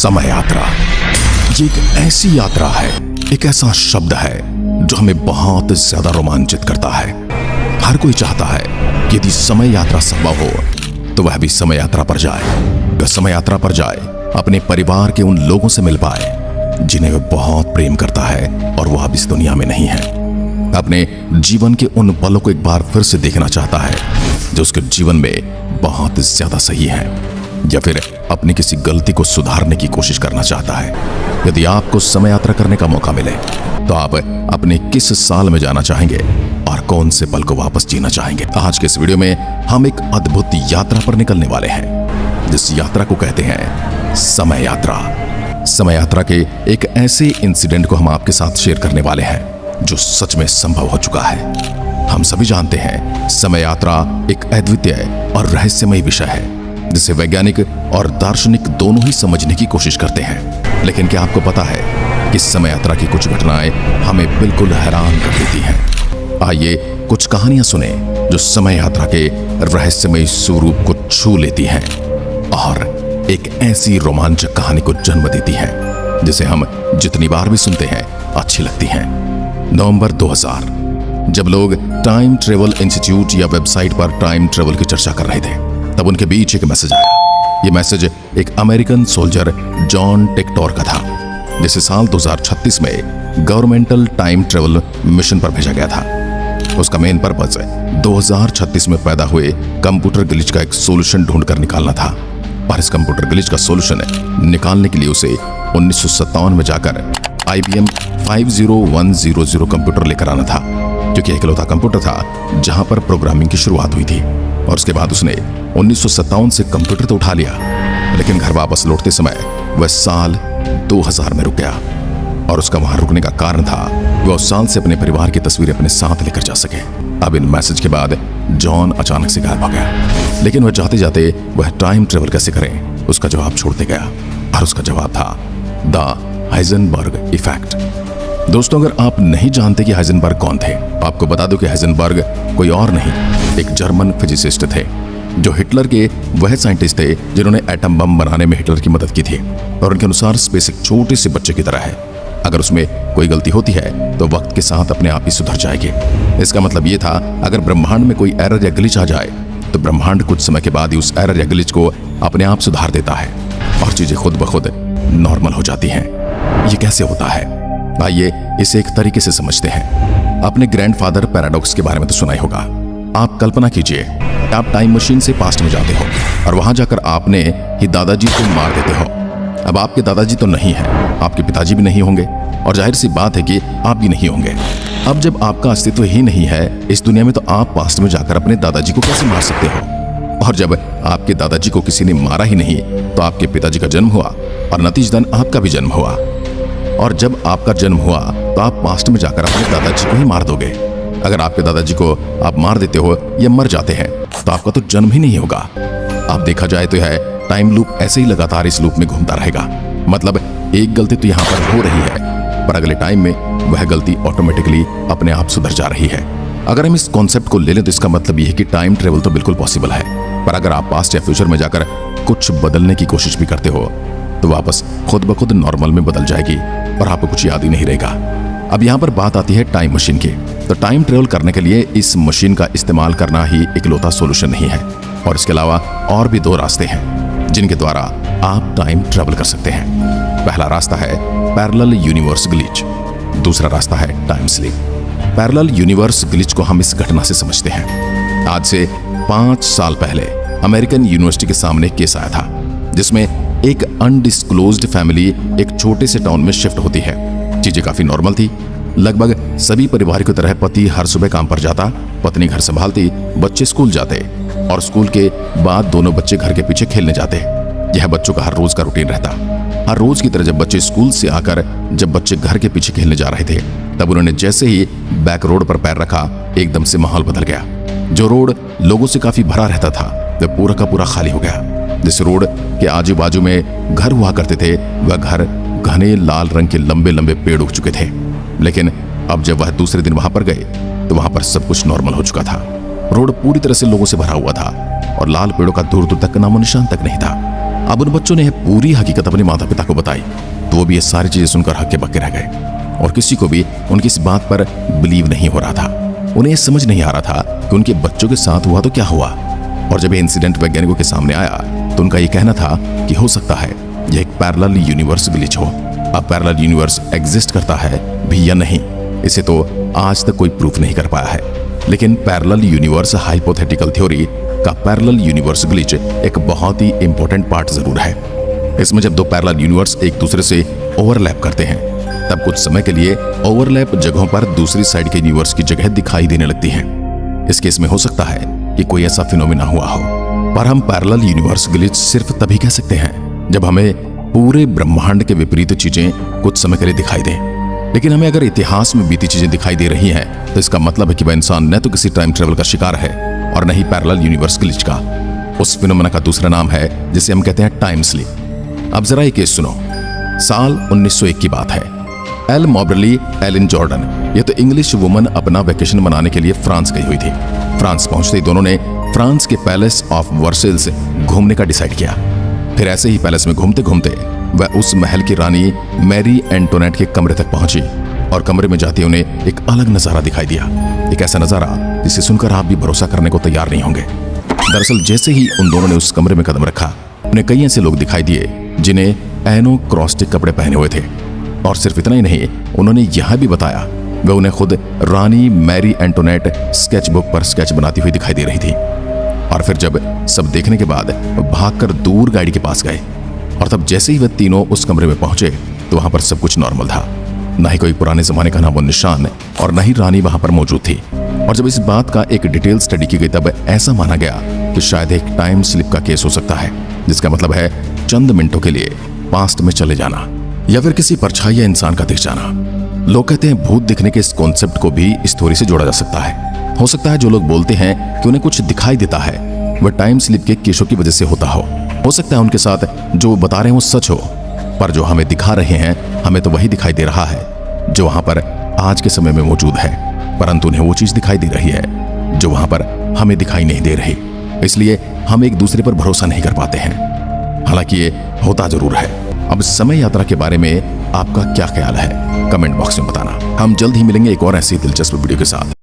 समय यात्रा। ये एक ऐसी यात्रा है, एक ऐसा शब्द है जो हमें बहुत ज्यादा रोमांचित करता है। हर कोई चाहता है कि यदि समय यात्रा संभव हो तो वह भी समय यात्रा पर जाए। वह समय यात्रा पर जाए, अपने परिवार के उन लोगों से मिल पाए जिन्हें वह बहुत प्रेम करता है और वह अब इस दुनिया में नहीं है। अपने जीवन के उन पलों को एक बार फिर से देखना चाहता है जो उसके जीवन में बहुत ज्यादा सही है, या फिर अपनी किसी गलती को सुधारने की कोशिश करना चाहता है। यदि आपको समय यात्रा करने का मौका मिले तो आप अपने किस साल में जाना चाहेंगे और कौन से पल को वापस जीना चाहेंगे? आज के इस वीडियो में हम एक अद्भुत यात्रा पर निकलने वाले हैं, जिस यात्रा को कहते हैं समय यात्रा। समय यात्रा के एक ऐसे इंसिडेंट को हम आपके साथ शेयर करने वाले हैं जो सच में संभव हो चुका है। हम सभी जानते हैं समय यात्रा एक अद्वितीय और रहस्यमय विषय है जिसे वैज्ञानिक और दार्शनिक दोनों ही समझने की कोशिश करते हैं। लेकिन क्या आपको पता है कि समय यात्रा की कुछ घटनाएं हमें बिल्कुल हैरान कर देती हैं? आइए कुछ कहानियां सुने जो समय यात्रा के रहस्यमय स्वरूप को छू लेती हैं और एक ऐसी रोमांचक कहानी को जन्म देती हैं जिसे हम जितनी बार भी सुनते हैं अच्छी लगती है। नवंबर 2000, जब लोग टाइम ट्रेवल इंस्टीट्यूट या वेबसाइट पर टाइम ट्रेवल की चर्चा कर रहे थे, तब उनके बीच एक मैसेज आया। यह मैसेज एक अमेरिकन सोल्जर जॉन टेक्टोर का था, जिसे साल 2036 में गवर्नमेंटल टाइम ट्रेवल मिशन पर भेजा गया था। उसका मेन पर्पस 2036 में पैदा हुए कंप्यूटर ग्लिच का एक सॉल्यूशन ढूंढकर निकालना था। और इस कंप्यूटर ग्लिच का सॉल्यूशन निकालने के लिए उसे 1957 में जाकर IBM 50100 कंप्यूटर लेकर आना था, जो कि इकलौता कंप्यूटर था जहां पर प्रोग्रामिंग की शुरुआत हुई थी। और उसके बाद उसने 1957 से कंप्यूटर तो उठा लिया, लेकिन घर वापस लौटते समय वह साल 2000 में रुक गया। और उसका वहां रुकने का कारण था वह उस साल से अपने परिवार की तस्वीरें अपने साथ लेकर जा सके। अब इन मैसेज के बाद जॉन अचानक से गायब हो गया, लेकिन वह जाते जाते वह टाइम ट्रेवल कैसे करें उसका जवाब छोड़ते गया। और उसका जवाब था द हाइजेनबर्ग इफेक्ट। दोस्तों, अगर आप नहीं जानते कि हाइजेनबर्ग कौन थे, आपको बता दूं कि हाइजेनबर्ग कोई और नहीं, एक जर्मन फिजिसिस्ट थे जो हिटलर के वह साइंटिस्ट थे जिन्होंने एटम बम बनाने में हिटलर की मदद की थी। और उनके अनुसार स्पेस एक छोटे से बच्चे की तरह है, अगर उसमें कोई गलती होती है तो वक्त के साथ अपने आप ही सुधर जाएगी। इसका मतलब ये था, अगर ब्रह्मांड में कोई एरर या ग्लिच आ जाए तो ब्रह्मांड कुछ समय के बाद ही उस एरर या ग्लिच को अपने आप सुधार देता है और चीजें खुद ब खुद नॉर्मल हो जाती हैं। ये कैसे होता है? आइए इसे एक तरीके से समझते हैं। आपने ग्रैंडफादर पैराडॉक्स के बारे में तो सुना ही होगा। आप कल्पना कीजिए, आप टाइम मशीन से पास्ट में जाते हो और वहां जाकर आपने ही दादाजी को मार देते हो। अब आपके दादाजी तो नहीं है, आपके पिताजी भी नहीं होंगे और जाहिर सी बात है कि आप भी नहीं होंगे। अब जब आपका अस्तित्व ही नहीं है इस दुनिया में, तो आप पास्ट में जाकर अपने दादाजी को कैसे मार सकते हो? और जब आपके दादाजी को किसी ने मारा ही नहीं तो आपके पिताजी का जन्म हुआ और नतीजतन आपका भी जन्म हुआ। और जब आपका जन्म हुआ तो आप पास्ट में जाकर अपने दादाजी को ही मार दोगे। अगर आपके दादाजी को आप मार देते हो या मर जाते हैं तो आपका तो जन्म ही नहीं होगा। आप देखा जाए तो यह टाइम लूप ऐसे ही लगातार इस लूप में घूमता रहेगा। मतलब एक गलती तो यहाँ पर हो रही है, पर अगले टाइम में वह गलती ऑटोमेटिकली अपने आप सुधर जा रही है। अगर हम इस कॉन्सेप्ट को ले लें तो इसका मतलब यह है कि टाइम ट्रेवल तो बिल्कुल पॉसिबल है, पर अगर आप पास्ट या फ्यूचर में जाकर कुछ बदलने की कोशिश भी करते हो तो वापस खुद ब खुद नॉर्मल में बदल जाएगी और आपको कुछ याद ही नहीं रहेगा। अब यहाँ पर बात आती है टाइम मशीन की। तो टाइम ट्रेवल करने के लिए इस मशीन का इस्तेमाल करना ही इकलौता सोल्यूशन नहीं है, और इसके अलावा और भी 2 रास्ते हैं जिनके द्वारा आप टाइम ट्रेवल कर सकते हैं। पहला रास्ता है पैरेलल यूनिवर्स ग्लिच, दूसरा रास्ता है time sleep. Parallel universe glitch को हम इस घटना से समझते हैं। आज से 5 साल पहले अमेरिकन यूनिवर्सिटी के सामने एक केस आया था जिसमें एक अनडिस्क्लोज्ड फैमिली एक छोटे से टाउन में शिफ्ट होती है। चीजें काफी नॉर्मल थी। लगभग सभी परिवार की तरह पति हर सुबह काम पर जाता, पत्नी घर संभालती, बच्चे स्कूल जाते और स्कूल के बाद दोनों बच्चे घर के पीछे खेलने जाते। यह बच्चों का हर रोज का रूटीन रहता। हर रोज की तरह जब बच्चे स्कूल से आकर जब बच्चे घर के पीछे खेलने जा रहे थे, तब उन्होंने जैसे ही बैक रोड पर पैर रखा, एकदम से माहौल बदल गया। जो रोड लोगों से काफी भरा रहता था वह पूरा का पूरा खाली हो गया। जिस रोड के आजू बाजू में घर हुआ करते थे वह घर घने लाल रंग के लंबे लंबे पेड़ उग चुके थे। लेकिन अब जब वह दूसरे दिन वहां पर गए तो वहां पर सब कुछ नॉर्मल हो चुका था। रोड पूरी तरह से लोगों से भरा हुआ था और लाल पेड़ों का दूर दूर तक नामो निशान तक नहीं था। अब उन बच्चों ने यह पूरी हकीकत अपने माता पिता को बताई तो वो भी ये सारी चीजें सुनकर हक्के बक्के रह गए और किसी को भी उनकी इस बात पर बिलीव नहीं हो रहा था। उन्हें यह समझ नहीं आ रहा था कि उनके बच्चों के साथ हुआ तो क्या हुआ। और जब ये इंसिडेंट वैज्ञानिकों के सामने आया तो उनका ये कहना था कि हो सकता है यह एक पैरेलल यूनिवर्स ग्लिच हो। अब पैरेलल यूनिवर्स एग्जिस्ट करता है भी या नहीं, इसे तो आज तक कोई प्रूफ नहीं कर पाया है। लेकिन पैरेलल यूनिवर्स हाइपोथेटिकल थ्योरी का पैरेलल यूनिवर्स ग्लिच एक बहुत ही इंपॉर्टेंट पार्ट जरूर है। इसमें जब दो पैरेलल यूनिवर्स एक दूसरे से ओवरलैप करते हैं तब कुछ समय के लिए ओवरलैप जगहों पर दूसरी साइड के यूनिवर्स की जगह दिखाई देने लगती है। इस केस में हो सकता है कि कोई ऐसा फिनोमेना हुआ हो, पर हम पैरेलल यूनिवर्स ग्लिच सिर्फ तभी कह सकते हैं जब हमें पूरे ब्रह्मांड के विपरीत चीजें कुछ समय के लिए दिखाई दें। लेकिन हमें अगर इतिहास में बीती चीजें दिखाई दे रही हैं तो इसका मतलब है कि वह इंसान न तो किसी टाइम ट्रेवल का शिकार है और न ही पैरेलल यूनिवर्स ग्लिच का। उस फिनोमेना का दूसरा नाम है जिसे हम कहते हैं टाइम स्लिप। अब जरा ये केस सुनो। साल 1901 की बात है। एल मॉब्रली एलिन जॉर्डन, ये तो इंग्लिश वुमन अपना वेकेशन मनाने के लिए फ्रांस गई हुई थी। फ्रांस पहुंचते ही दोनों ने फ्रांस के पैलेस ऑफ वर्सेल्स घूमने का डिसाइड किया। फिर ऐसे ही पैलेस में घूमते घूमते वह उस महल की रानी मैरी एंटोनेट के कमरे तक पहुंची और कमरे में जाते उन्हें एक अलग नजारा दिखाई दिया। एक ऐसा नजारा जिसे सुनकर आप भी भरोसा करने को तैयार नहीं होंगे। दरअसल जैसे ही उन दोनों ने उस कमरे में कदम रखा उन्हें कई ऐसे लोग दिखाई दिए जिन्हें एनोक्रोस्टिक कपड़े पहने हुए थे। और सिर्फ इतना ही नहीं, उन्होंने यह भी बताया वह उन्हें खुद रानी मैरी एंटोनेट स्केच बुक पर स्केच बनाती हुई दिखाई दे रही थी। और फिर जब सब देखने के बाद भागकर दूर गाड़ी के पास गए और तब जैसे ही वह तीनों उस कमरे में पहुंचे तो वहां पर सब कुछ नॉर्मल था। न ही कोई पुराने जमाने का नामो निशान और न ही रानी वहां पर मौजूद थी। और जब इस बात का एक डिटेल स्टडी की गई तब ऐसा माना गया कि शायद एक टाइम स्लिप का केस हो सकता है, जिसका मतलब है चंद मिनटों के लिए पास्ट में चले जाना या फिर किसी परछाई या इंसान का दिख जाना। लोग कहते हैं भूत दिखने के इस कॉन्सेप्ट को भी इस थ्योरी से जोड़ा जा सकता है। हो सकता है जो लोग बोलते हैं कि उन्हें कुछ दिखाई देता है वह टाइम स्लिप के केसों की वजह से होता हो सकता है उनके साथ जो बता रहे हैं वो सच हो, पर जो हमें दिखा रहे हैं हमें तो वही दिखाई दे रहा है जो वहां पर आज के समय में मौजूद है, परंतु उन्हें वो चीज दिखाई दे रही है जो वहां पर हमें दिखाई नहीं दे रही। इसलिए हम एक दूसरे पर भरोसा नहीं कर पाते हैं। हालांकि ये होता जरूर है। अब समय यात्रा के बारे में आपका क्या ख्याल है कमेंट बॉक्स में बताना। हम जल्द ही मिलेंगे एक और ऐसी दिलचस्प वीडियो के साथ।